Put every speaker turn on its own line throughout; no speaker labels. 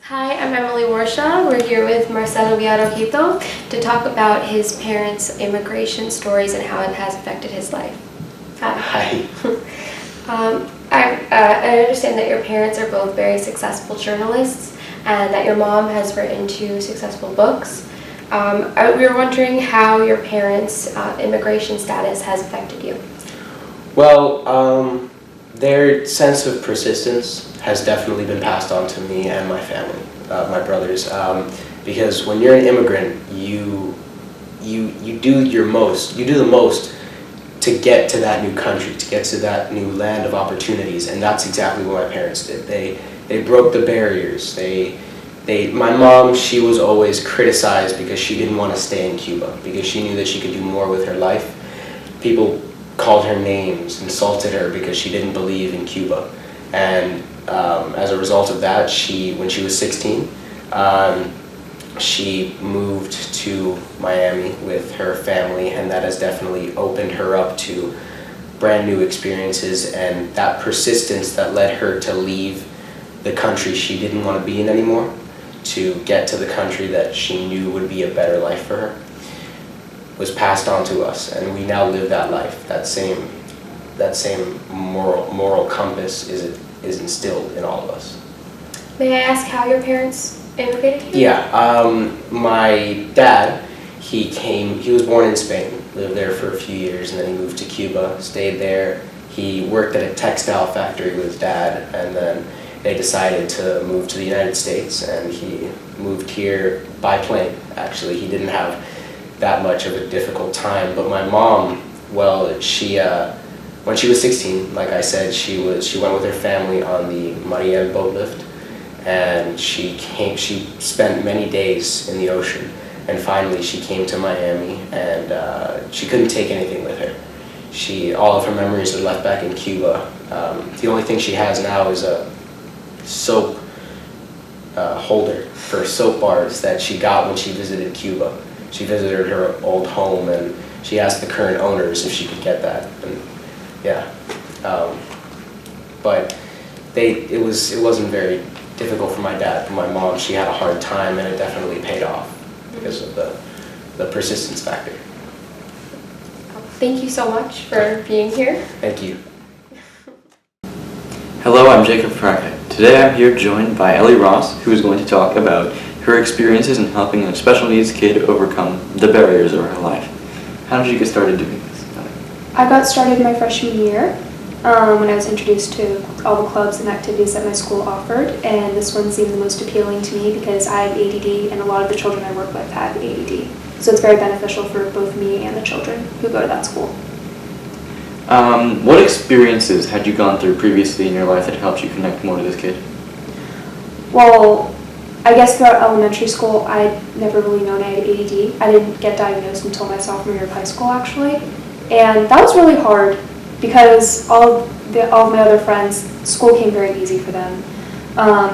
Hi, I'm Emily Warshaw. We're here with Marcelo Villarojito to talk about his parents' immigration stories and how it has affected his life.
Hi.
I understand that your parents are both very successful journalists and that your mom has written two successful books. We were wondering how your parents' immigration status has affected you.
Well, their sense of persistence has definitely been passed on to me and my family, my brothers, because when you're an immigrant, you do your most, you do the most to get to that new country, to get to that new land of opportunities, and that's exactly what my parents did. They broke the barriers. My mom, she was always criticized because she didn't want to stay in Cuba, because she knew that she could do more with her life. People called her names, insulted her because she didn't believe in Cuba. And as a result of that, when she was 16, she moved to Miami with her family, and that has definitely opened her up to brand new experiences, and that persistence that led her to leave the country she didn't want to be in anymore to get to the country that she knew would be a better life for her was passed on to us, and we now live that life. That same moral compass is instilled in all of us.
May I ask how your parents immigrated here?
Yeah, my dad, he was born in Spain, lived there for a few years, and then he moved to Cuba, stayed there. He worked at a textile factory with his dad, and then they decided to move to the United States, and he moved here by plane, actually. He didn't have that much of a difficult time, but my mom, well, when she was 16, like I said, she went with her family on the Mariel boat lift, and she spent many days in the ocean, and finally she came to Miami, and she couldn't take anything with her. All of her memories are left back in Cuba. The only thing she has now is a soap holder for soap bars that she got when she visited Cuba. She visited her old home, and she asked the current owners if she could get that. And yeah, but it wasn't very difficult for my dad. For my mom, she had a hard time, and it definitely paid off because of the persistence factor.
Thank you so much for being here.
Thank you.
Hello, I'm Jacob Frackett. Today I'm here joined by Ellie Ross, who is going to talk about her experiences in helping a special needs kid overcome the barriers of her life. How did you get started doing this?
I got started my freshman year when I was introduced to all the clubs and activities that my school offered, and this one seemed the most appealing to me because I have ADD and a lot of the children I work with have ADD. So it's very beneficial for both me and the children who go to that school.
What experiences had you gone through previously in your life that helped you connect more to this kid?
Well, I guess throughout elementary school, I'd never really known I had ADD. I didn't get diagnosed until my sophomore year of high school, actually. And that was really hard because all of my other friends, school came very easy for them.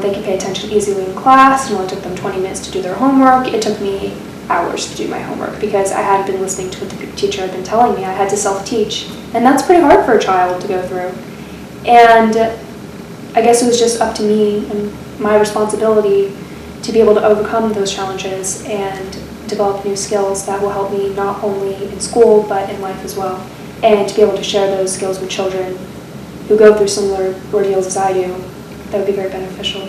They could pay attention easily in class. It only took them 20 minutes to do their homework. It took me hours to do my homework because I hadn't been listening to what the teacher had been telling me. I had to self-teach. And that's pretty hard for a child to go through. And I guess it was just up to me and my responsibility to be able to overcome those challenges and develop new skills that will help me not only in school but in life as well. And to be able to share those skills with children who go through similar ordeals as I do, that would be very beneficial.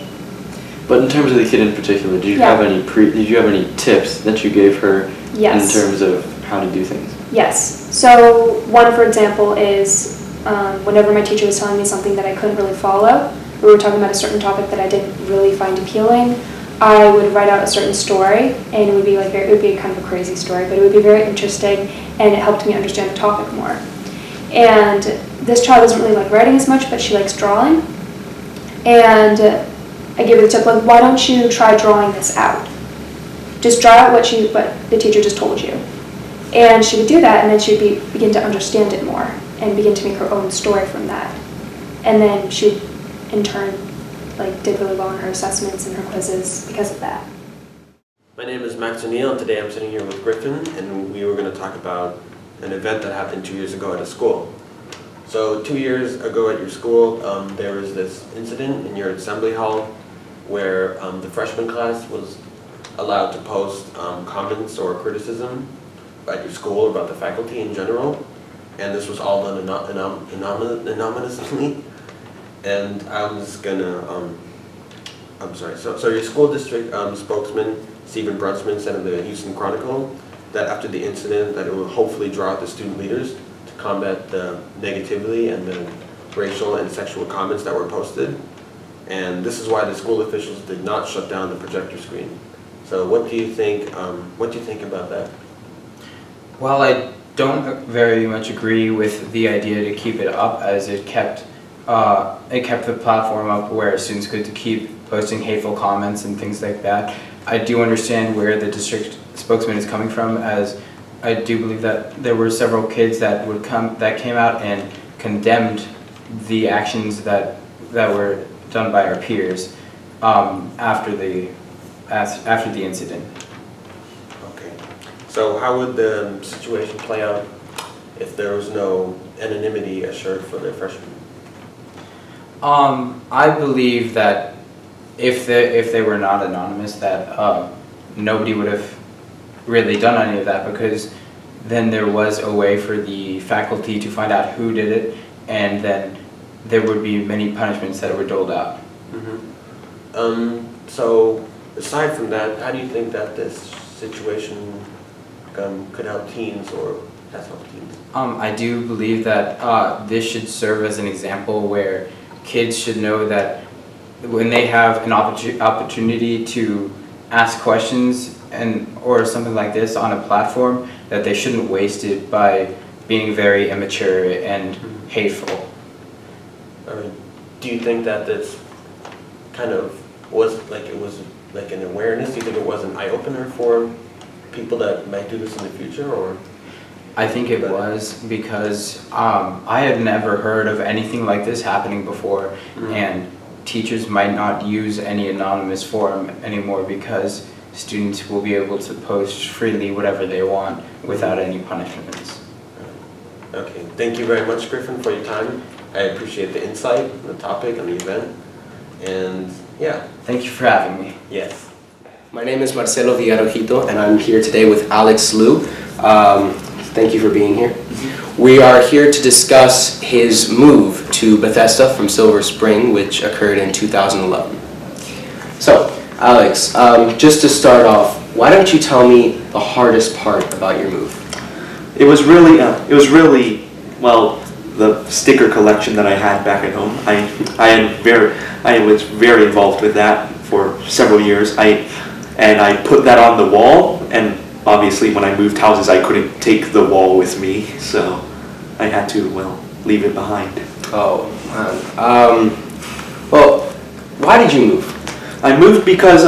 But in terms of the kid in particular, did you have any tips that you gave her
Yes.
in terms of how to do things?
Yes. So one, for example, is whenever my teacher was telling me something that I couldn't really follow, we were talking about a certain topic that I didn't really find appealing, I would write out a certain story, and it would be kind of a crazy story, but it would be very interesting, and it helped me understand the topic more. And this child doesn't really like writing as much, but she likes drawing. And I gave her the tip, like, why don't you try drawing this out? Just draw out what the teacher just told you. And she would do that, and then she would begin to understand it more and begin to make her own story from that. And then she, in turn, did really well in her assessments and her quizzes because of that.
My name is Max O'Neill, and today I'm sitting here with Griffin, and we were going to talk about an event that happened 2 years ago at a school. So 2 years ago at your school, there was this incident in your assembly hall where the freshman class was allowed to post comments or criticism at your school or about the faculty in general, and this was all done anonymously. And I'm just gonna, I'm sorry, so your school district spokesman, Stephen Brunsman, said in the Houston Chronicle that after the incident that it will hopefully draw out the student leaders to combat the negativity and the racial and sexual comments that were posted. And this is why the school officials did not shut down the projector screen. So what do you think about that?
Well, I don't very much agree with the idea to keep it up, as it kept the platform up where students could keep posting hateful comments and things like that. I do understand where the district spokesman is coming from, as I do believe that there were several kids that came out and condemned the actions that were done by our peers after the incident.
Okay. So how would the situation play out if there was no anonymity assured for the freshmen?
I believe that if they were not anonymous, that nobody would have really done any of that, because then there was a way for the faculty to find out who did it, and then there would be many punishments that were doled out.
So aside from that, how do you think that this situation could help teens, or has helped teens?
I do believe that this should serve as an example where kids should know that when they have an opportunity to ask questions or something like this on a platform, that they shouldn't waste it by being very immature and hateful.
I mean, do you think that this kind of was like an awareness? Do you think it was an eye-opener for people that might do this in the future, or?
I think it was, because I had never heard of anything like this happening before, and teachers might not use any anonymous forum anymore because students will be able to post freely whatever they want without any punishments.
Okay, thank you very much, Griffin, for your time. I appreciate the insight, the topic, and the event, and yeah.
Thank you for having me.
Yes.
My name is Marcelo Villarojito, and I'm here today with Alex Liu. Thank you for being here. We are here to discuss his move to Bethesda from Silver Spring, which occurred in 2011. So, Alex, just to start off, why don't you tell me the hardest part about your move?
It was really, well, the sticker collection that I had back at home. I was very involved with that for several years. I put that on the wall, and obviously when I moved houses I couldn't take the wall with me, so I had to, leave it behind.
Oh, man. Well, why did you move?
I moved because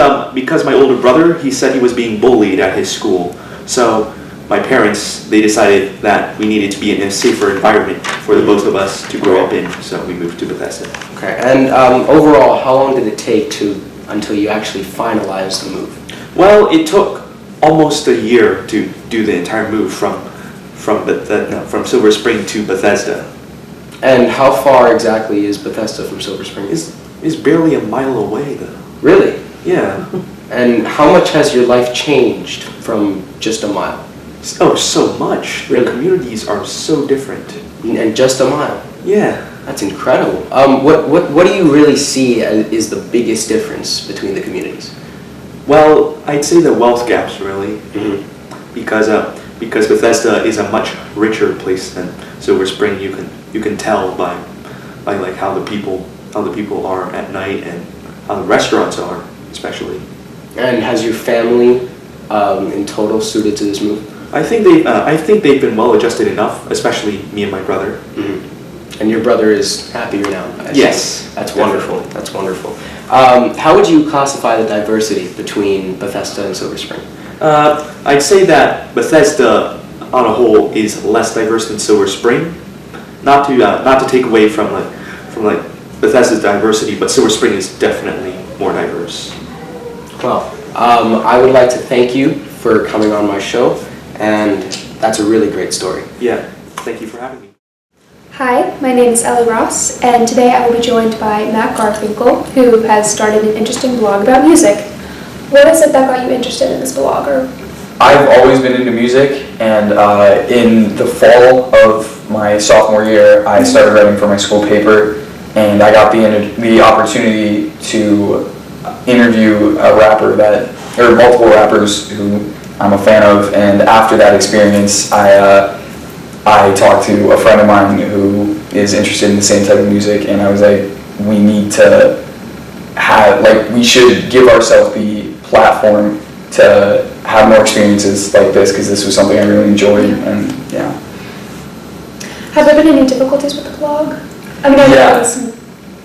my older brother, he said he was being bullied at his school. So my parents, they decided that we needed to be in a safer environment for the both of us to grow up in, so we moved to Bethesda.
Okay, and overall, how long did it take until you actually finalized the move?
Well, it took almost a year to do the entire move from Silver Spring to Bethesda.
And how far exactly is Bethesda from Silver Spring?
It's barely a mile away, though.
Really?
Yeah.
And how much has your life changed from just a mile?
Oh, so much.
Really?
The communities are so different.
And just a mile?
Yeah.
That's incredible. What do you really see is the biggest difference between the communities?
Well, I'd say the wealth gaps, really, because Bethesda is a much richer place than Silver Spring. You can tell by like how the people are at night and how the restaurants are, especially.
And has your family in total suited to this move?
I think they've been well adjusted enough, especially me and my brother.
And your brother is happier now? I see.
Yes.
That's wonderful. That's wonderful. How would you classify the diversity between Bethesda and Silver Spring?
I'd say that Bethesda, on a whole, is less diverse than Silver Spring. Not to take away from Bethesda's diversity, but Silver Spring is definitely more diverse.
Well, I would like to thank you for coming on my show, and that's a really great story.
Yeah. Thank you for having me.
Hi, my name is Ellie Ross, and today I will be joined by Matt Garfinkel, who has started an interesting blog about music. What is it that got you interested in this blog?
I've always been into music, and in the fall of my sophomore year, I started writing for my school paper, and I got the opportunity to interview a rapper or multiple rappers who I'm a fan of, and after that experience, I talked to a friend of mine who is interested in the same type of music, and I was like, we should give ourselves the platform to have more experiences like this, because this was something I really enjoyed, and yeah.
Have there been any difficulties with the blog? I mean, I know
Yeah.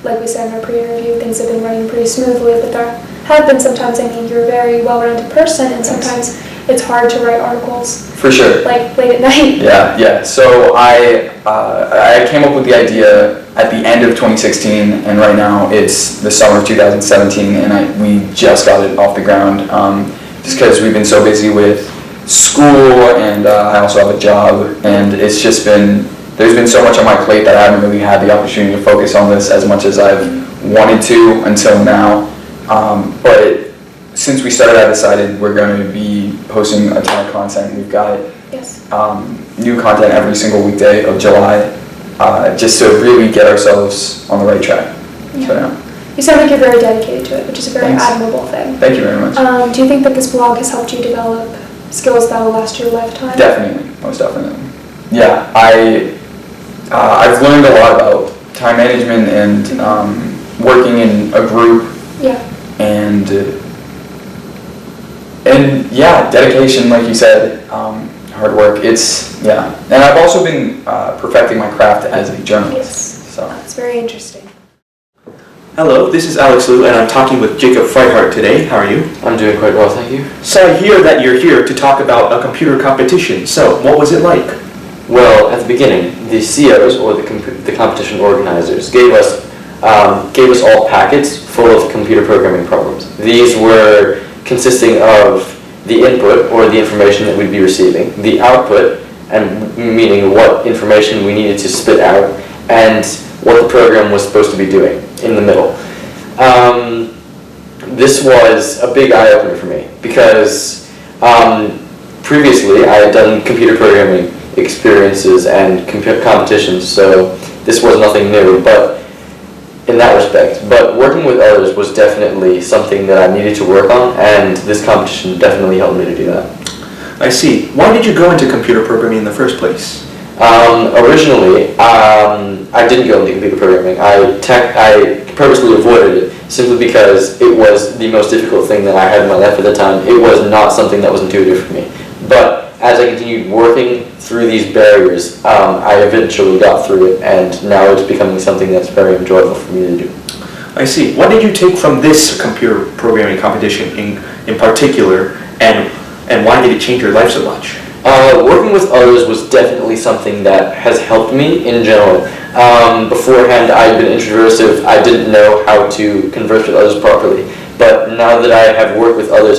like we said in our pre-interview, things have been running pretty smoothly, but there have been sometimes, I mean, you're a very well-rounded person, and sometimes it's hard to write articles,
For sure.
like, late at night.
Yeah. So I came up with the idea at the end of 2016, and right now it's the summer of 2017, and we just got it off the ground. Just because we've been so busy with school, and I also have a job, and it's just there's been so much on my plate that I haven't really had the opportunity to focus on this as much as I've wanted to until now. But since we started, I decided we're going to be posting a ton of content. We've got
Yes.
new content every single weekday of July, just to really get ourselves on the right track.
Yeah.
So, yeah.
You sound like you're very dedicated to it, which is a very
Thanks.
admirable thing.
Thank you very much.
Do you think that this blog has helped you develop skills that will last your lifetime?
Definitely, most definitely. Yeah, I've learned a lot about time management and working in a group,
Yeah.
and yeah, dedication, like you said, hard work. And I've also been perfecting my craft as a journalist.
Yes.
So.
That's very interesting.
Hello, this is Alex Liu, and I'm talking with Jacob Freihart today. How are you?
I'm doing quite well, thank you.
So I hear that you're here to talk about a computer competition. So what was it like?
Well, at the beginning, the COs, or the competition organizers, gave us all packets full of computer programming problems. These were consisting of the input, or the information that we'd be receiving, the output, and meaning what information we needed to spit out, and what the program was supposed to be doing in the middle. This was a big eye-opener for me, because previously I had done computer programming experiences and competitions, so this was nothing new, but in that respect. But working with others was definitely something that I needed to work on, and this competition definitely helped me to do that.
I see. Why did you go into computer programming in the first place?
Originally, I didn't go into computer programming. I purposely avoided it simply because it was the most difficult thing that I had in my life at the time. It was not something that was intuitive for me. But as I continued working through these barriers, I eventually got through it, and now it's becoming something that's very enjoyable for me to do.
I see. What did you take from this computer programming competition in particular, and why did it change your life so much?
Working with others was definitely something that has helped me in general. Beforehand, I had been introversive. I didn't know how to converse with others properly. But now that I have worked with others,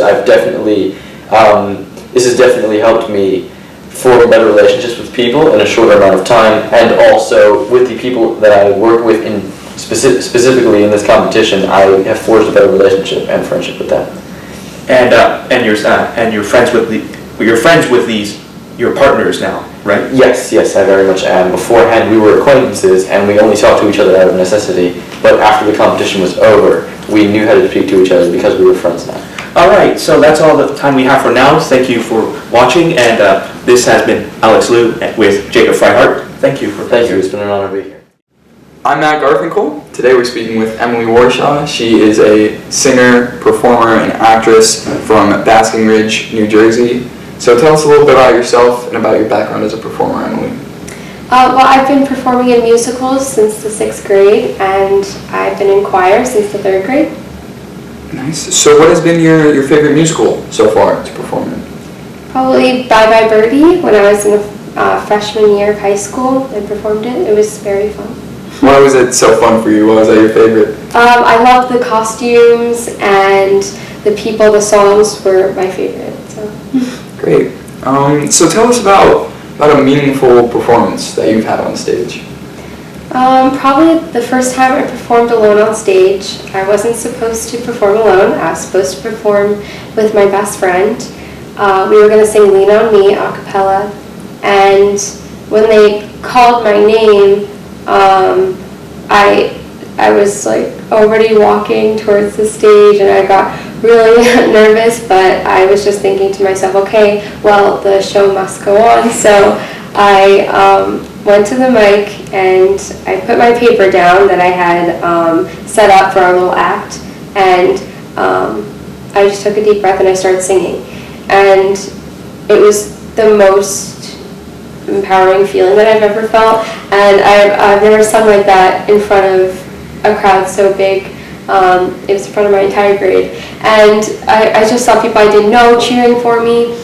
this has definitely helped me form better relationships with people in a shorter amount of time, and also with the people that I work with specifically in this competition, I have forged a better relationship and friendship with them.
And you're friends with your partners now, right?
Yes, I very much am. Beforehand, we were acquaintances, and we only talked to each other out of necessity. But after the competition was over, we knew how to speak to each other because we were friends now.
All right, so that's all the time we have for now. Thank you for watching, and this has been Alex Liu with Jacob Freihart. Thank you.
Thank you. It's been an honor to be here.
I'm Matt Garfinkel. Today we're speaking with Emily Warshaw. She is a singer, performer, and actress from Basking Ridge, New Jersey. So tell us a little bit about yourself and about your background as a performer, Emily.
Well, I've been performing in musicals since the 6th grade, and I've been in choir since the 3rd grade.
Nice. So what has been your favorite musical so far to perform in?
Probably Bye Bye Birdie when I was in the freshman year of high school and performed it. It was very fun.
Why was it so fun for you? Why was that your favorite?
I loved the costumes and the people. The songs were my favorite. So.
Great. So tell us about a meaningful performance that you've had on stage.
Probably the first time I performed alone on stage. I wasn't supposed to perform alone. I was supposed to perform with my best friend. We were going to sing Lean on Me a cappella, and when they called my name, I was like already walking towards the stage, and I got really nervous, but I was just thinking to myself, okay, well, the show must go on. So I went to the mic and I put my paper down that I had set up for our little act, and I just took a deep breath and I started singing. And it was the most empowering feeling that I've ever felt, and I've never sung like that in front of a crowd so big. It was in front of my entire grade, and I just saw people I didn't know cheering for me.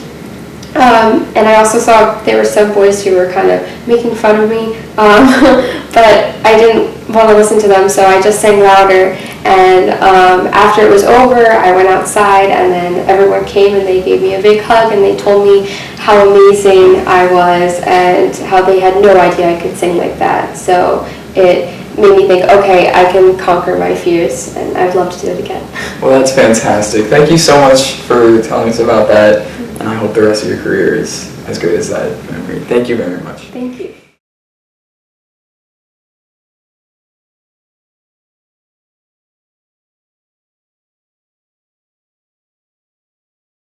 And I also saw there were some boys who were kind of making fun of me, but I didn't want to listen to them, so I just sang louder. And after it was over, I went outside, and then everyone came and they gave me a big hug, and they told me how amazing I was and how they had no idea I could sing like that. So it made me think, okay, I can conquer my fears, and I'd love to do it again.
Well, that's fantastic. Thank you so much for telling us about that, and I hope the rest of your career is as good as that memory. Thank you very much.